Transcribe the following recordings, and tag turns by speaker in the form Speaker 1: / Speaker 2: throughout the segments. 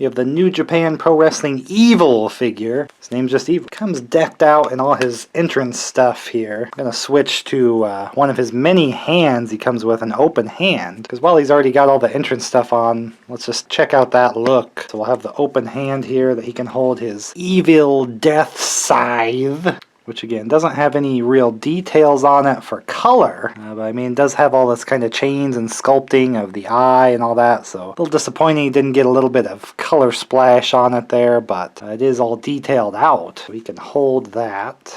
Speaker 1: You have the New Japan Pro Wrestling Evil figure. His name's just Evil. Comes decked out in all his entrance stuff here. I'm going to switch to one of his many hands. He comes with an open hand. Because while he's already got all the entrance stuff on, let's just check out that look. So we'll have the open hand here that he can hold his Evil Death Scythe, which again doesn't have any real details on it for color, but I mean it does have all this kind of chains and sculpting of the eye and all that, so a little disappointing he didn't get a little bit of color splash on it there, but it is all detailed out. We can hold that.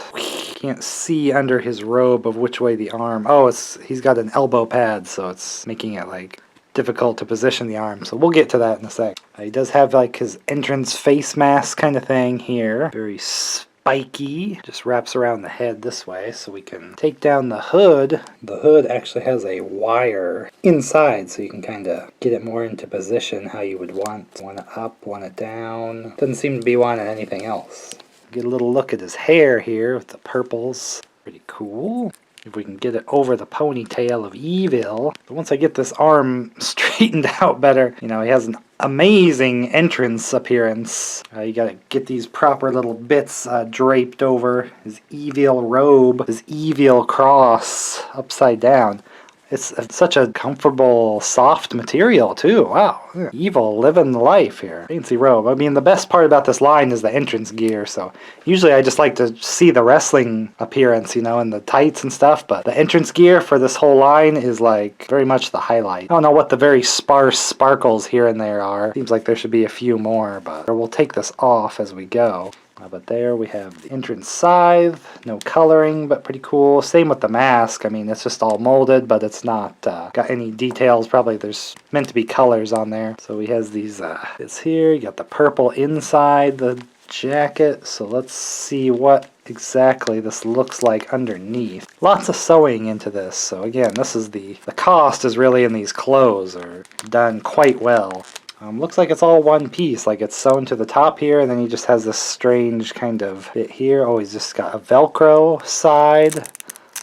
Speaker 1: Can't see under his robe of which way the arm, oh, he's got an elbow pad, so it's making it like difficult to position the arm, so we'll get to that in a sec. He does have like his entrance face mask kind of thing here, very spiky, just wraps around the head this way so we can take down the hood. The hood actually has a wire inside so you can kind of get it more into position how you would want it up, want it down. Doesn't seem to be wanting anything else. Get a little look at his hair here with the purples. Pretty cool. If we can get it over the ponytail of Evil. But once I get this arm straightened out better, you know, he has an amazing entrance appearance. You gotta get these proper little bits draped over his Evil robe, his Evil cross upside down. It's such a comfortable, soft material, too. Wow. Evil living the life here. Fancy robe. I mean, the best part about this line is the entrance gear, so usually I just like to see the wrestling appearance, you know, and the tights and stuff, but the entrance gear for this whole line is, like, very much the highlight. I don't know what the very sparse sparkles here and there are. Seems like there should be a few more, but we'll take this off as we go. But there we have the entrance scythe, no coloring, but pretty cool. Same with the mask. I mean, it's just all molded, but it's not got any details. Probably there's meant to be colors on there. So he has these bits here. You got the purple inside the jacket. So let's see what exactly this looks like underneath. Lots of sewing into this. So again, this is the cost is really in these clothes are done quite well. Looks like it's all one piece, like it's sewn to the top here, and then he just has this strange kind of bit here. Oh, he's just got a Velcro side.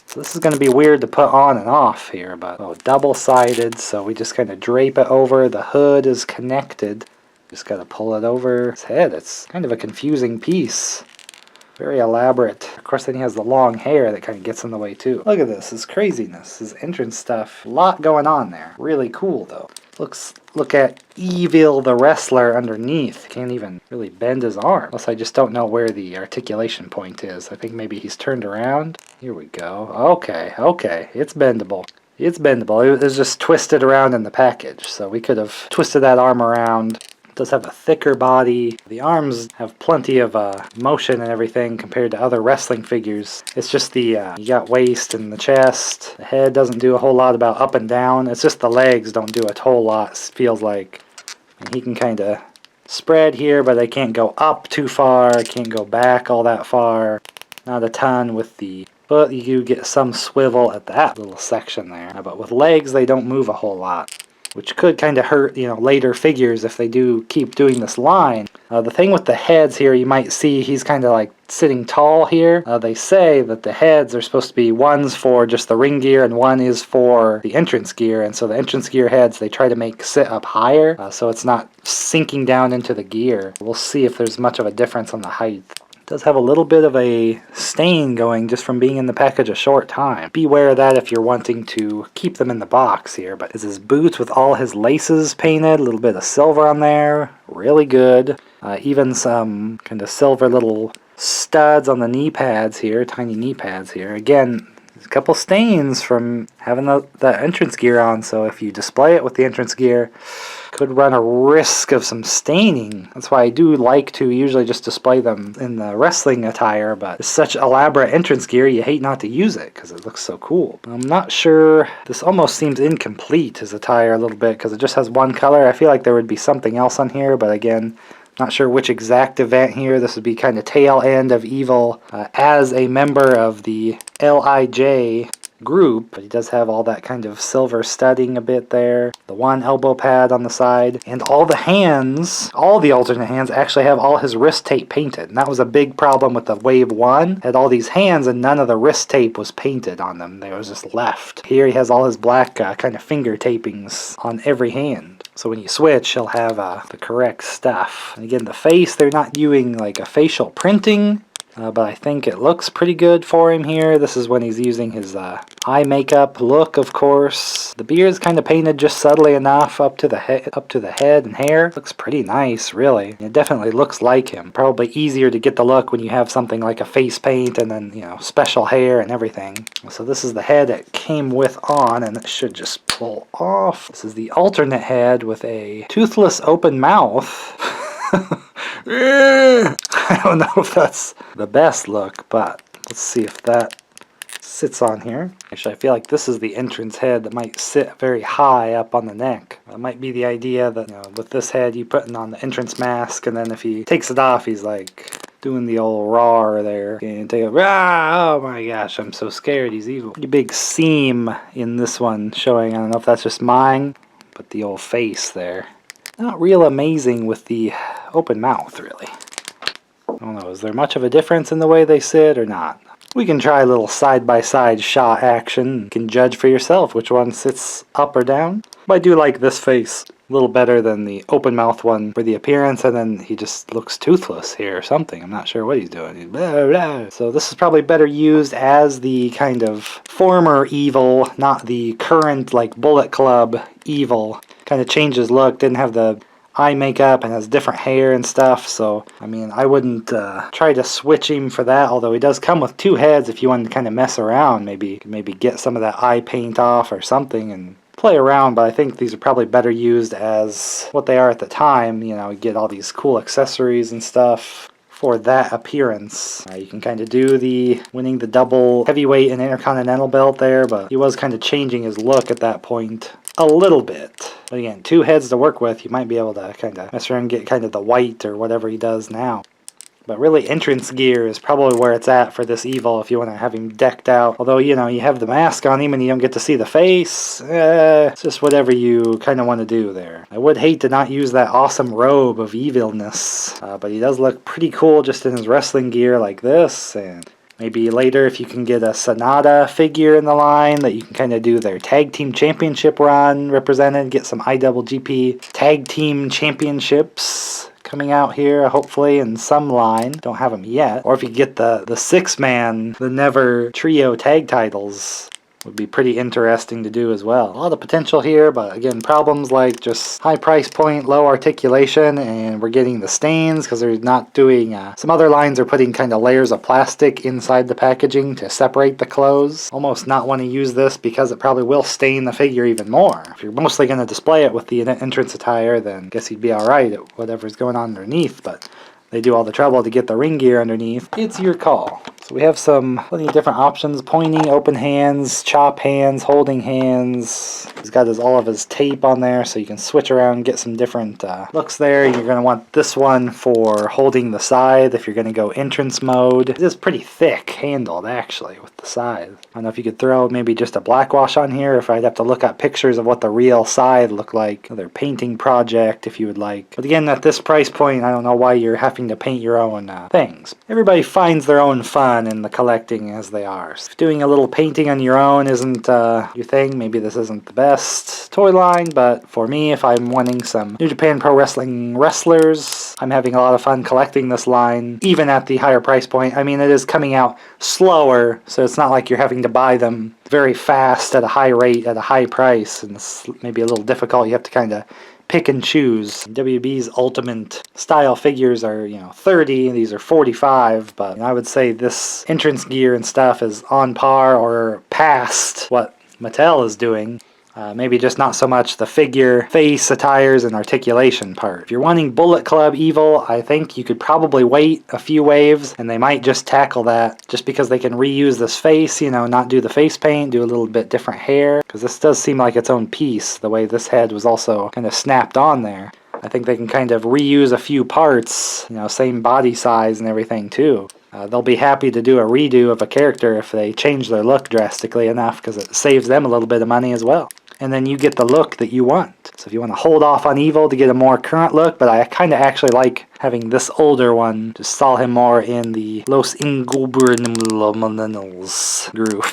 Speaker 1: So this is going to be weird to put on and off here, but double-sided, so we just kind of drape it over. The hood is connected. Just got to pull it over his head. It's kind of a confusing piece. Very elaborate. Of course, then he has the long hair that kind of gets in the way, too. Look at this, his craziness, his entrance stuff. A lot going on there. Really cool, though. Look at Evil the wrestler underneath. Can't even really bend his arm. Unless I just don't know where the articulation point is. I think maybe he's turned around. Here we go. Okay. It's bendable. It's bendable. It was just twisted around in the package. So we could have twisted that arm around. It does have a thicker body. The arms have plenty of motion and everything compared to other wrestling figures. It's just the, you got waist and the chest. The head doesn't do a whole lot about up and down. It's just the legs don't do a whole lot, feels like. And he can kind of spread here, but they can't go up too far. Can't go back all that far. Not a ton with the foot. You do get some swivel at that little section there. But with legs, they don't move a whole lot, which could kind of hurt, you know, later figures if they do keep doing this line. The thing with the heads here, you might see he's kind of like sitting tall here. They say that the heads are supposed to be one's for just the ring gear and one is for the entrance gear, and so the entrance gear heads they try to make sit up higher so it's not sinking down into the gear. We'll see if there's much of a difference on the height. It does have a little bit of a stain going just from being in the package a short time. Beware of that if you're wanting to keep them in the box here. But is his boots with all his laces painted, a little bit of silver on there, really good. Even some kind of silver little studs on the knee pads here, tiny knee pads here. Again, there's a couple stains from having the entrance gear on, so if you display it with the entrance gear, could run a risk of some staining. That's why I do like to usually just display them in the wrestling attire, but it's such elaborate entrance gear, you hate not to use it because it looks so cool. I'm not sure, this almost seems incomplete, his attire a little bit, because it just has one color. I feel like there would be something else on here, but again, not sure which exact event here. This would be kind of tail end of Evil as a member of the LIJ group, but he does have all that kind of silver studding a bit there, the one elbow pad on the side, and all the hands, all the alternate hands actually have all his wrist tape painted, and that was a big problem with the Wave 1. Had all these hands and none of the wrist tape was painted on them. They was just left. Here he has all his black kind of finger tapings on every hand. So when you switch, he'll have the correct stuff. And again, the face, they're not doing like a facial printing, but I think it looks pretty good for him here. This is when he's using his eye makeup look, of course. The beard is kind of painted just subtly enough up to the head and hair. Looks pretty nice, really. It definitely looks like him. Probably easier to get the look when you have something like a face paint and then, you know, special hair and everything. So this is the head it came with on, and it should just pull off. This is the alternate head with a toothless open mouth. I don't know if that's the best look, but let's see if that sits on here. Actually, I feel like this is the entrance head that might sit very high up on the neck. That might be the idea that, you know, with this head, you putting on the entrance mask, and then if he takes it off, he's like doing the old roar there. And take a oh my gosh, I'm so scared, he's evil. Pretty big seam in this one showing. I don't know if that's just mine, but the old face there. Not real amazing with the open mouth, really. I don't know, is there much of a difference in the way they sit or not? We can try a little side-by-side shot action. You can judge for yourself which one sits up or down. But I do like this face a little better than the open mouth one for the appearance, and then he just looks toothless here or something. I'm not sure what he's doing. He's blah, blah. So this is probably better used as the kind of former evil, not the current like Bullet Club evil. Kind of changed his look, didn't have the eye makeup and has different hair and stuff, so I mean I wouldn't try to switch him for that, although he does come with two heads if you want to kind of mess around, maybe get some of that eye paint off or something and play around. But I think these are probably better used as what they are at the time. You know, you get all these cool accessories and stuff for that appearance. You can kind of do the winning the double heavyweight and intercontinental belt there, but he was kind of changing his look at that point a little bit. But again, two heads to work with, you might be able to kind of mess around and get kind of the white or whatever he does now. But really, entrance gear is probably where it's at for this evil if you want to have him decked out. Although, you know, you have the mask on him and you don't get to see the face. It's just whatever you kind of want to do there. I would hate to not use that awesome robe of evilness. But he does look pretty cool just in his wrestling gear like this. And maybe later if you can get a Sonata figure in the line that you can kind of do their tag team championship run represented. Get some IWGP tag team championships coming out here, hopefully, in some line. Don't have them yet. Or if you get the six-man, the Never Trio tag titles, would be pretty interesting to do as well. A lot of potential here, but again, problems like just high price point, low articulation, and we're getting the stains because they're not doing, some other lines are putting kind of layers of plastic inside the packaging to separate the clothes. Almost not want to use this because it probably will stain the figure even more. If you're mostly going to display it with the entrance attire, then I guess you'd be alright at whatever's going on underneath, but they do all the trouble to get the ring gear underneath. It's your call. So we have plenty of different options. Pointing, open hands, chop hands, holding hands. He's got all of his tape on there, so you can switch around and get some different looks there. You're going to want this one for holding the scythe if you're going to go entrance mode. It is pretty thick handled, actually, with the scythe. I don't know if you could throw maybe just a black wash on here, if I'd have to look at pictures of what the real scythe looked like. Another painting project, if you would like. But again, at this price point, I don't know why you're having to paint your own things. Everybody finds their own fun in the collecting as they are. So if doing a little painting on your own isn't your thing, maybe this isn't the best toy line, but for me, if I'm wanting some New Japan Pro Wrestling wrestlers, I'm having a lot of fun collecting this line, even at the higher price point. I mean, it is coming out slower, so it's not like you're having to buy them very fast at a high rate, at a high price, and it's maybe a little difficult. You have to kind of pick and choose. WB's ultimate style figures are, 30, these are 45, but I would say this entrance gear and stuff is on par or past what Mattel is doing. Maybe just not so much the figure, face, attires, and articulation part. If you're wanting Bullet Club Evil, I think you could probably wait a few waves, and they might just tackle that, just because they can reuse this face, not do the face paint, do a little bit different hair, because this does seem like its own piece, the way this head was also kind of snapped on there. I think they can kind of reuse a few parts, same body size and everything too. They'll be happy to do a redo of a character if they change their look drastically enough, because it saves them a little bit of money as well. And then you get the look that you want. So if you want to hold off on Evil to get a more current look, but I kind of actually like having this older one, just saw him more in the Los Ingobernables group.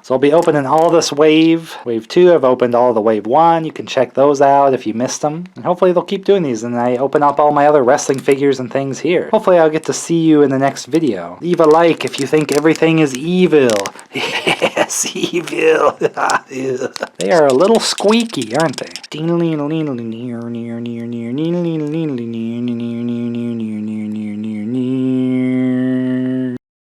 Speaker 1: So I'll be opening all this wave. Wave 2, I've opened all the wave 1. You can check those out if you missed them. And hopefully they'll keep doing these and I open up all my other wrestling figures and things here. Hopefully I'll get to see you in the next video. Leave a like if you think everything is evil. Yes, evil. They are a little squeaky, aren't they?